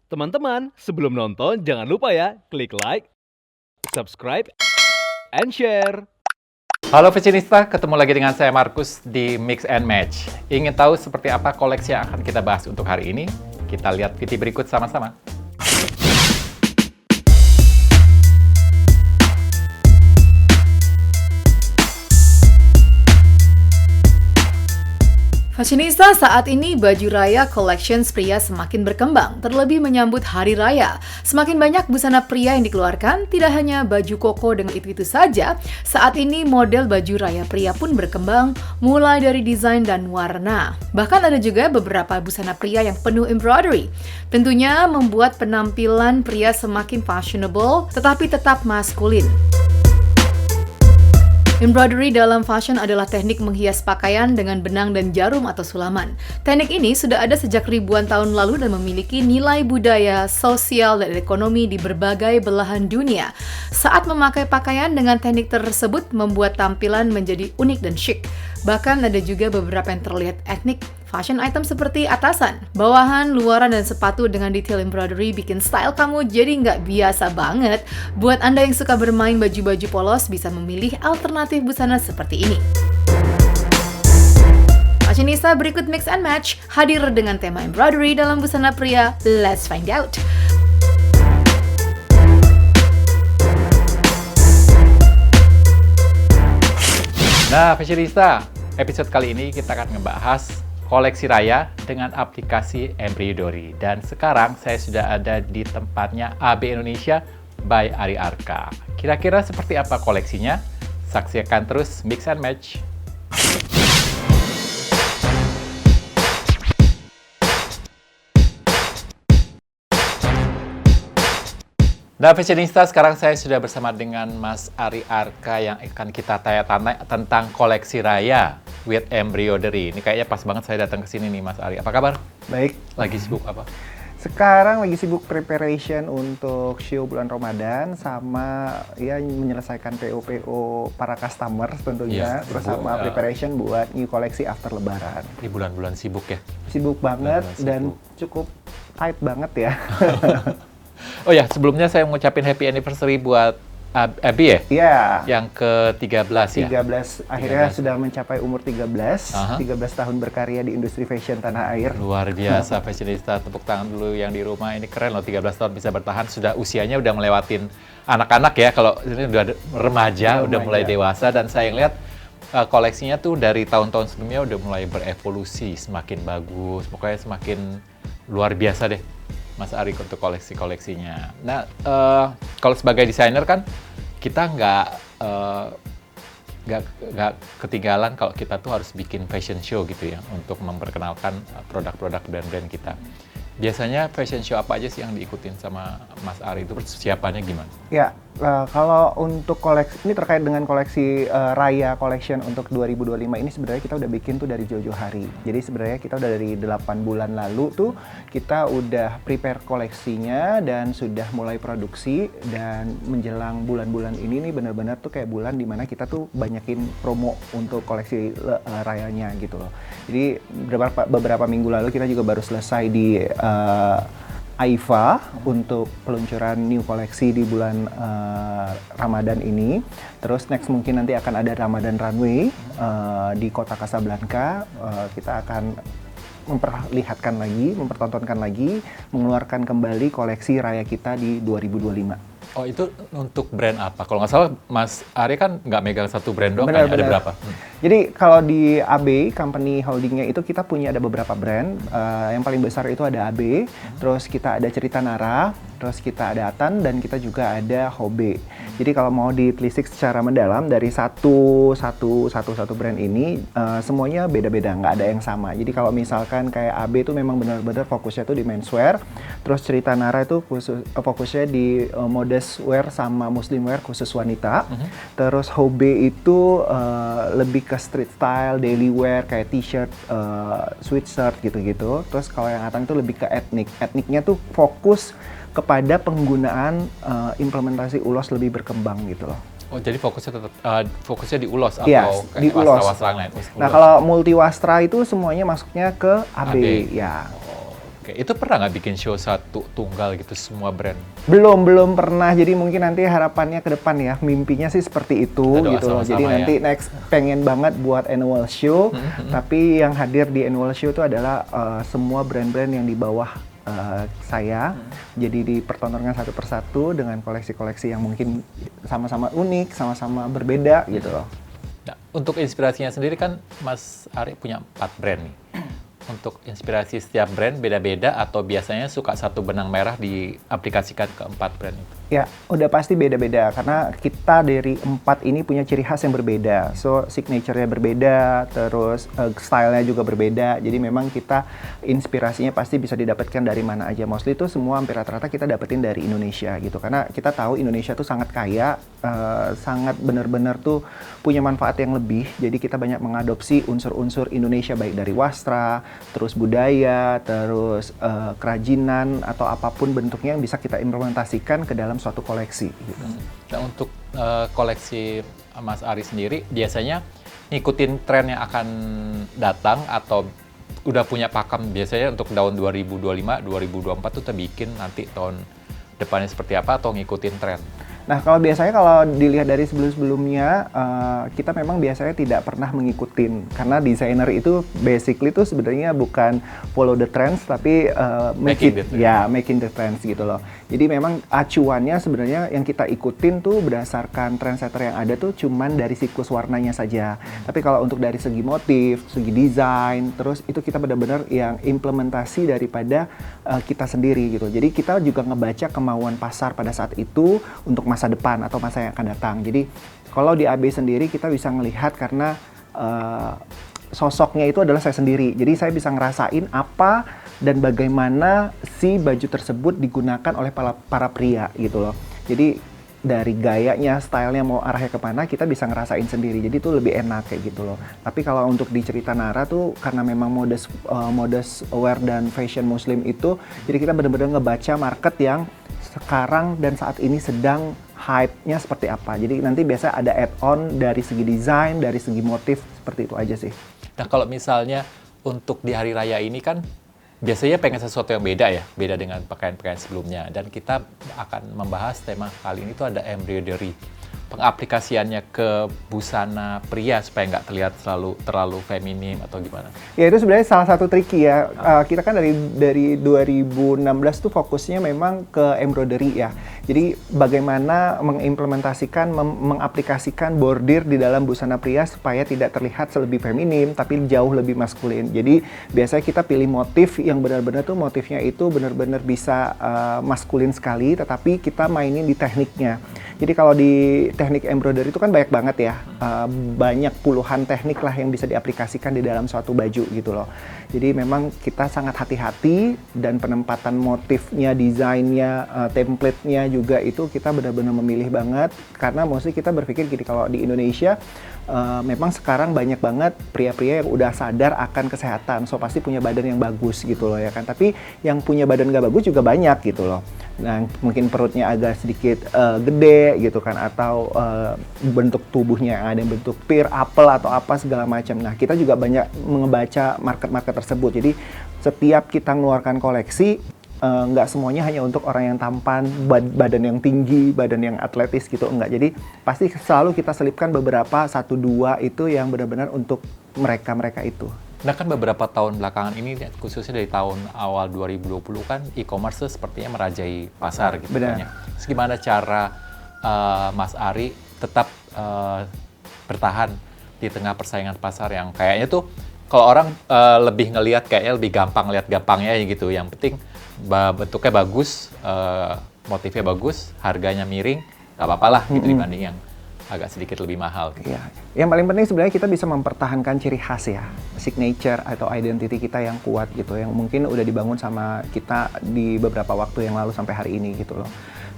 Teman-teman, sebelum nonton jangan lupa ya, klik like, subscribe, and share. Halo fashionista, ketemu lagi dengan saya Markus di Mix and Match. Ingin tahu seperti apa koleksi yang akan kita bahas untuk hari ini? Kita lihat VT berikut sama-sama. Fashionista, saat ini baju raya collections pria semakin berkembang, terlebih menyambut hari raya. Semakin banyak busana pria yang dikeluarkan, tidak hanya baju koko dengan itu-itu saja. Saat ini model baju raya pria pun berkembang, mulai dari desain dan warna. Bahkan ada juga beberapa busana pria yang penuh embroidery. Tentunya membuat penampilan pria semakin fashionable, tetapi tetap maskulin. Embroidery dalam fashion adalah teknik menghias pakaian dengan benang dan jarum atau sulaman. Teknik ini sudah ada sejak ribuan tahun lalu dan memiliki nilai budaya, sosial, dan ekonomi di berbagai belahan dunia. Saat memakai pakaian dengan teknik tersebut membuat tampilan menjadi unik dan chic. Bahkan ada juga beberapa yang terlihat etnik. Fashion item seperti atasan, bawahan, luaran, dan sepatu dengan detail embroidery bikin style kamu jadi nggak biasa banget. Buat Anda yang suka bermain baju-baju polos, bisa memilih alternatif busana seperti ini. Fashionista, berikut Mix and Match hadir dengan tema embroidery dalam busana pria. Let's find out! Nah, fashionista, episode kali ini kita akan ngebahas koleksi raya dengan aplikasi embroidery. Dan sekarang saya sudah ada di tempatnya AB Indonesia by Ari Arka. Kira-kira seperti apa koleksinya? Saksikan terus Mix and Match. Nah, fashionista, sekarang saya sudah bersama dengan Mas Ari Arka yang akan kita tanya-tanya tentang koleksi raya with embroidery. Ini kayaknya pas banget saya datang ke sini nih, Mas Ari. Apa kabar? Baik. Lagi sibuk apa? Sekarang lagi sibuk preparation untuk show bulan Ramadan sama ya menyelesaikan PO-PO para customer tentunya, terus sama preparation buat new koleksi after Lebaran. Di bulan-bulan sibuk ya? Sibuk banget dan cukup tight banget ya. Oh ya, sebelumnya saya mengucapin happy anniversary buat Abi ya? Iya. Yang ke-13 ya? 13, akhirnya sudah mencapai umur 13 tahun berkarya di industri fashion tanah air. Luar biasa fashionista, tepuk tangan dulu yang di rumah. Ini keren loh, 13 tahun bisa bertahan, usianya udah melewatin anak-anak ya. Kalau ini udah remaja, udah mulai dewasa, dan saya lihat koleksinya tuh dari tahun-tahun sebelumnya udah mulai berevolusi, semakin bagus, pokoknya semakin luar biasa deh, Mas Ari, untuk koleksi-koleksinya. Nah, kalau sebagai desainer kan kita nggak ketinggalan kalau kita tuh harus bikin fashion show gitu ya untuk memperkenalkan produk-produk brand-brand kita. Biasanya fashion show apa aja sih yang diikutin sama Mas Ari, itu persiapannya gimana? Ya, kalau untuk koleksi, ini terkait dengan koleksi Raya Collection untuk 2025 ini sebenarnya kita udah bikin tuh dari jauh-jauh hari. Jadi sebenarnya kita udah dari 8 bulan lalu tuh kita udah prepare koleksinya dan sudah mulai produksi, dan menjelang bulan-bulan ini nih benar-benar tuh kayak bulan dimana kita tuh banyakin promo untuk koleksi rayanya gitu loh. Jadi beberapa minggu lalu kita juga baru selesai di AIFA untuk peluncuran new koleksi di bulan Ramadan ini. Terus next mungkin nanti akan ada Ramadan Runway di kota Casablanca. Kita akan mempertontonkan lagi, mengeluarkan kembali koleksi raya kita di 2025. Oh, itu untuk brand apa? Kalau nggak salah, Mas Ari kan nggak megang satu brand doang, kan? Ada berapa? Jadi kalau di AB, company holdingnya itu kita punya ada beberapa brand. Yang paling besar itu ada AB, terus kita ada Cerita Nara, terus kita ada Atan, dan kita juga ada Hobe. Jadi kalau mau ditelisik secara mendalam dari satu brand ini, semuanya beda-beda, nggak ada yang sama. Jadi kalau misalkan kayak AB itu memang benar-benar fokusnya tuh di menswear, terus Cerita Nara itu fokusnya di modest wear sama muslim wear khusus wanita. Terus Hobe itu lebih ke street style, daily wear kayak t-shirt, sweatshirt gitu-gitu. Terus kalau yang Atan itu lebih ke etnik. Etniknya tuh fokus kepada penggunaan implementasi ulos lebih berkembang gitu loh. Oh, jadi fokusnya di ulos atau di ulos. Wastra-wastra lain? Nah, kalau multi wastra itu semuanya masuknya ke AB. Ya. Oke, itu pernah nggak bikin show satu tunggal gitu semua brand? Belum pernah, jadi mungkin nanti harapannya ke depan ya, mimpinya sih seperti itu Kita doa gitu loh. sama-sama Jadi ya. nanti next pengen banget buat annual show, tapi yang hadir di annual show itu adalah semua brand-brand yang di bawah saya, jadi dipertontonkan satu persatu dengan koleksi-koleksi yang mungkin sama-sama unik, sama-sama berbeda gitu loh. Nah, untuk inspirasinya sendiri kan Mas Ari punya 4 brand nih. Untuk inspirasi setiap brand beda-beda atau biasanya suka satu benang merah diaplikasikan ke 4 brand itu? Ya, udah pasti beda-beda karena kita dari 4 ini punya ciri khas yang berbeda. So, signature-nya berbeda, terus style-nya juga berbeda. Jadi memang kita inspirasinya pasti bisa didapatkan dari mana aja. Mostly itu semua hampir rata-rata kita dapetin dari Indonesia gitu. Karena kita tahu Indonesia tuh sangat kaya, sangat benar-benar tuh punya manfaat yang lebih. Jadi kita banyak mengadopsi unsur-unsur Indonesia baik dari wastra, terus budaya, terus kerajinan atau apapun bentuknya yang bisa kita implementasikan ke dalam suatu koleksi. Gitu. Nah, untuk koleksi Mas Ari sendiri biasanya ngikutin tren yang akan datang atau udah punya pakem biasanya untuk tahun 2025, 2024 tuh terbikin nanti tahun depannya seperti apa atau ngikutin tren? Nah, kalau biasanya kalau dilihat dari sebelum-sebelumnya, kita memang biasanya tidak pernah mengikutin. Karena desainer itu basically tuh sebenarnya bukan follow the trends, tapi making the trends gitu loh. Jadi memang acuannya sebenarnya yang kita ikutin tuh berdasarkan trendsetter yang ada tuh cuman dari siklus warnanya saja. Tapi kalau untuk dari segi motif, segi desain, terus itu kita benar-benar yang implementasi daripada kita sendiri gitu. Jadi kita juga ngebaca kemauan pasar pada saat itu untuk masa depan atau masa yang akan datang. Jadi kalau di AB sendiri kita bisa melihat karena sosoknya itu adalah saya sendiri. Jadi saya bisa ngerasain apa dan bagaimana si baju tersebut digunakan oleh para pria gitu loh. Jadi dari gayanya, stylenya mau arahnya kemana kita bisa ngerasain sendiri. Jadi itu lebih enak kayak gitu loh. Tapi kalau untuk di cerita Nara tuh karena memang modest wear dan fashion muslim itu, jadi kita benar-benar ngebaca market yang sekarang dan saat ini sedang hype-nya seperti apa. Jadi nanti biasa ada add-on dari segi desain, dari segi motif, seperti itu aja sih. Nah, kalau misalnya untuk di hari raya ini kan biasanya pengen sesuatu yang beda ya, beda dengan pakaian-pakaian sebelumnya. Dan kita akan membahas tema kali ini tuh ada embroidery. Pengaplikasiannya ke busana pria supaya nggak terlihat terlalu feminim atau gimana? Ya itu sebenarnya salah satu tricky ya. Kita kan dari 2016 tuh fokusnya memang ke embroidery ya. Jadi bagaimana mengimplementasikan, mengaplikasikan bordir di dalam busana pria supaya tidak terlihat lebih feminim tapi jauh lebih maskulin. Jadi biasanya kita pilih motif yang benar-benar tuh motifnya itu benar-benar bisa maskulin sekali, tetapi kita mainin di tekniknya. Jadi kalau di teknik embroidery itu kan banyak banget ya, banyak puluhan teknik lah yang bisa diaplikasikan di dalam suatu baju gitu loh. Jadi memang kita sangat hati-hati dan penempatan motifnya, desainnya, template-nya juga itu kita benar-benar memilih banget. Karena mostly kita berpikir gini, kalau di Indonesia memang sekarang banyak banget pria-pria yang udah sadar akan kesehatan, so pasti punya badan yang bagus gitu loh ya kan. Tapi yang punya badan gak bagus juga banyak gitu loh. Nah, mungkin perutnya agak sedikit gede gitu kan, atau bentuk tubuhnya yang ada yang bentuk pear, apel atau apa segala macam. Nah, kita juga banyak membaca market-market tersebut. Jadi setiap kita mengeluarkan koleksi, nggak semuanya hanya untuk orang yang tampan, badan yang tinggi, badan yang atletis gitu, enggak. Jadi pasti selalu kita selipkan beberapa, 1-2 itu yang benar-benar untuk mereka-mereka itu. Nah kan beberapa tahun belakangan ini, khususnya dari tahun awal 2020 kan e-commerce sepertinya merajai pasar gitu. Benar. Terus gimana cara Mas Ari tetap bertahan di tengah persaingan pasar yang kayaknya tuh kalau orang lebih ngelihat kayaknya lebih gampang lihat gampangnya gitu. Yang penting bentuknya bagus, motifnya bagus, harganya miring, nggak apa-apa lah gitu dibanding yang agak sedikit lebih mahal. Gitu. Ya, yang paling penting sebenarnya kita bisa mempertahankan ciri khas ya, signature atau identity kita yang kuat gitu, yang mungkin udah dibangun sama kita di beberapa waktu yang lalu sampai hari ini gitu loh.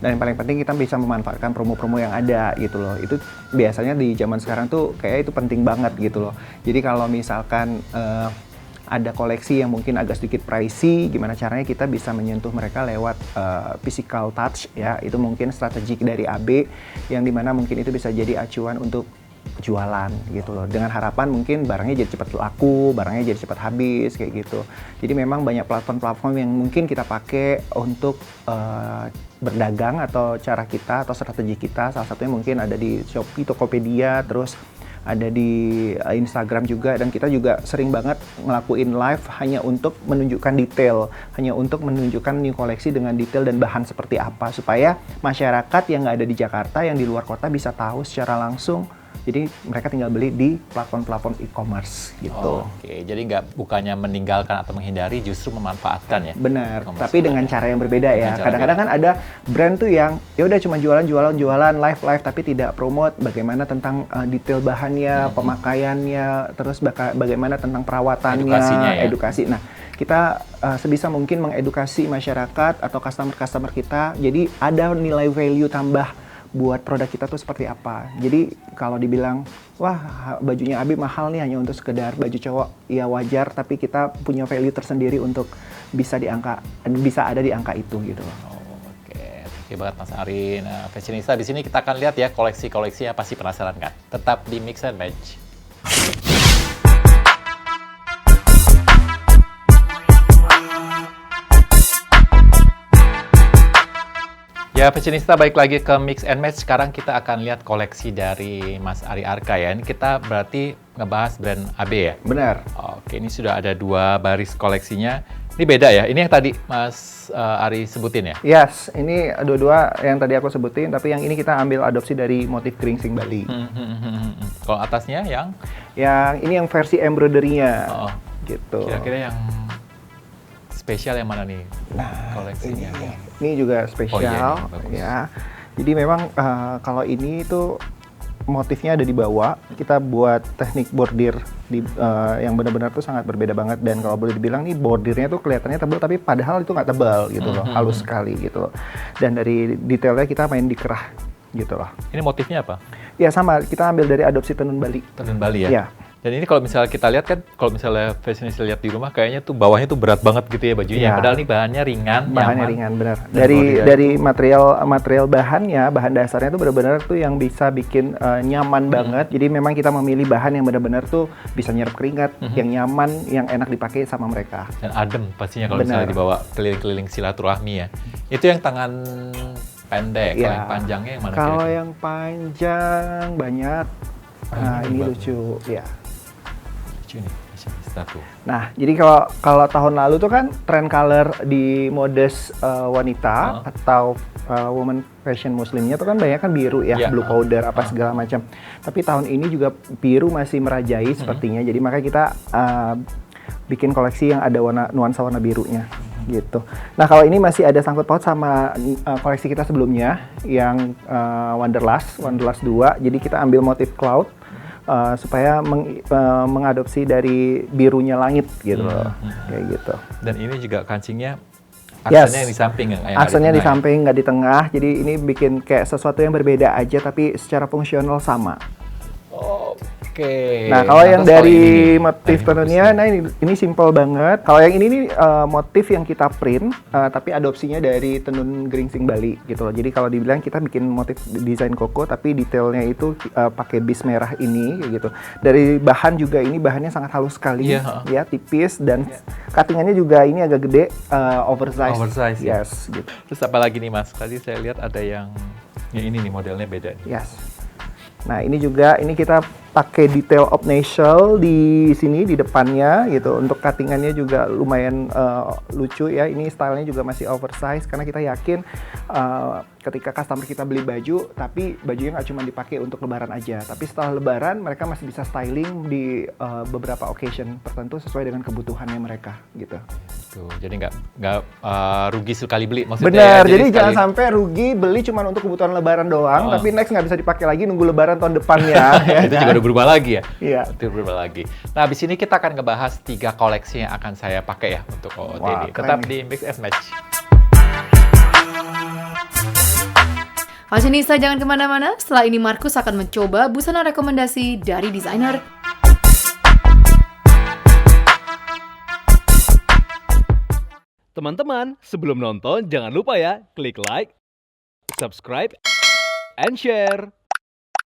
Dan yang paling penting kita bisa memanfaatkan promo-promo yang ada gitu loh. Itu biasanya di zaman sekarang tuh kayak itu penting banget gitu loh. Jadi kalau misalkan ada koleksi yang mungkin agak sedikit pricey, gimana caranya kita bisa menyentuh mereka lewat physical touch ya, itu mungkin strategik dari AB yang dimana mungkin itu bisa jadi acuan untuk jualan gitu loh. Dengan harapan mungkin barangnya jadi cepat laku, barangnya jadi cepat habis kayak gitu. Jadi memang banyak platform-platform yang mungkin kita pakai untuk berdagang atau cara kita atau strategi kita. Salah satunya mungkin ada di Shopee, Tokopedia, terus ada di Instagram juga, dan kita juga sering banget ngelakuin live hanya untuk menunjukkan detail, hanya untuk menunjukkan new koleksi dengan detail dan bahan seperti apa, supaya masyarakat yang nggak ada di Jakarta, yang di luar kota bisa tahu secara langsung. Jadi mereka tinggal beli di platform-platform e-commerce gitu. Oke, jadi bukannya meninggalkan atau menghindari, justru memanfaatkan ya? Benar, E-commerce tapi dengan cara yang berbeda ya. Dengan cara Kadang-kadang kan ada brand tuh yang ya udah cuma jualan, live, tapi tidak promote bagaimana tentang detail bahannya, pemakaiannya, terus bagaimana tentang perawatannya, Edukasinya ya. edukasi. Nah, kita sebisa mungkin mengedukasi masyarakat atau customer-customer kita, jadi ada nilai value tambah buat produk kita tuh seperti apa. Jadi kalau dibilang, wah bajunya Abi mahal nih hanya untuk sekedar baju cowok, ya wajar, tapi kita punya value tersendiri untuk bisa ada di angka itu gitu loh. Oke, thank you banget Mas Ari. Nah, Fashionista, di sini kita akan lihat ya koleksi-koleksinya, pasti penasaran kan? Tetap di Mix and Match. Ya, Fashionista, balik lagi ke Mix and Match. Sekarang kita akan lihat koleksi dari Mas Ari Arka ya. Ini kita berarti ngebahas brand AB ya? Benar. Oke, ini sudah ada 2 baris koleksinya. Ini beda ya? Ini yang tadi Mas Ari sebutin ya? Yes, ini dua-dua yang tadi aku sebutin, tapi yang ini kita ambil adopsi dari motif geringsing Bali. Kalau atasnya yang? Yang ini yang versi embroidery-nya. Oh, Gitu. kira-kira yang spesial yang mana nih koleksinya? Ini juga spesial, Oh, iya, bagus. ya. Jadi memang kalau ini tuh motifnya ada di bawah. Kita buat teknik bordir yang benar-benar tuh sangat berbeda banget. Dan kalau boleh dibilang nih bordirnya tuh kelihatannya tebal, tapi padahal itu nggak tebal gitu loh, halus sekali gitu loh. Dan dari detailnya kita main di kerah gitu loh. Ini motifnya apa? Ya sama, kita ambil dari adopsi tenun Bali. Tenun Bali ya? Ya. Dan ini kalau misalnya kita lihat kan, kalau misalnya Fashionista lihat di rumah, kayaknya tuh bawahnya tuh berat banget gitu ya bajunya. Iya. Padahal ini bahannya ringan, Bahannya nyaman. ringan, benar. Dan Dari bordir. material bahannya, bahan dasarnya tuh benar-benar tuh yang bisa bikin nyaman banget. Jadi memang kita memilih bahan yang benar-benar tuh bisa nyerap keringat, yang nyaman, yang enak dipakai sama mereka. Dan adem pastinya kalau Benar. misalnya dibawa keliling-keliling silaturahmi ya. Itu yang tangan pendek, kalau Ya. yang panjangnya yang mana Kalau kira-kira? yang panjang banyak. Nah, ini bagus. lucu, ya. Lucu nih, Fashionista tuh. Nah, jadi kalau tahun lalu tuh kan trend color di modes wanita atau woman fashion muslimnya tuh kan banyak kan biru ya, Iya. blue powder apa segala macam. Tapi tahun ini juga biru masih merajai sepertinya. Jadi makanya kita bikin koleksi yang ada nuansa warna birunya gitu. Nah, kalau ini masih ada sangkut paut sama koleksi kita sebelumnya yang Wanderlust 2. Jadi kita ambil motif cloud supaya mengadopsi dari birunya langit gitu loh, kayak gitu. Dan ini juga kancingnya, Yes. aksennya yang di samping yang Aksennya di tengah ya? samping, nggak di tengah. Jadi ini bikin kayak sesuatu yang berbeda aja, tapi secara fungsional sama. Oke. Nah, kalau yang Lantas dari ini nih. motif Nah, ini tenunnya, bagus nah ini simple banget. Kalau yang ini nih motif yang kita print, tapi adopsinya dari tenun geringsing Bali gitu loh. Jadi kalau dibilang kita bikin motif desain koko, tapi detailnya itu pakai bis merah ini kayak gitu. Dari bahan juga ini bahannya sangat halus sekali, Iya, ya tipis dan cuttingannya juga ini agak gede, oversize. Oversize, ya. Yes, gitu. Terus apa lagi nih Mas? Tadi saya lihat ada yang ini nih modelnya beda nih. Yes. Nah, ini juga kita pakai detail obnatial di sini di depannya gitu. Untuk cuttingannya juga lumayan lucu ya. Ini stylenya juga masih oversize karena kita yakin ketika customer kita beli baju, tapi bajunya nggak cuma dipakai untuk lebaran aja, tapi setelah lebaran mereka masih bisa styling di beberapa occasion tertentu sesuai dengan kebutuhannya mereka gitu. Tuh, jadi nggak rugi sekali beli maksudnya. Benar, ya, jadi jangan sekali- sampai rugi beli cuma untuk kebutuhan lebaran doang, Oh. tapi next nggak bisa dipakai lagi, nunggu lebaran tahun depannya. ya itu kan? juga udah berubah lagi ya. Iya. Itu berubah lagi. Nah, habis ini kita akan ngebahas 3 koleksi yang akan saya pakai ya untuk OOTD. Wah, keren Tetap nih. di Mix and Match. Fashionista jangan kemana-mana, setelah ini Markus akan mencoba busana rekomendasi dari desainer. Teman-teman, sebelum nonton jangan lupa ya klik like, subscribe, and share.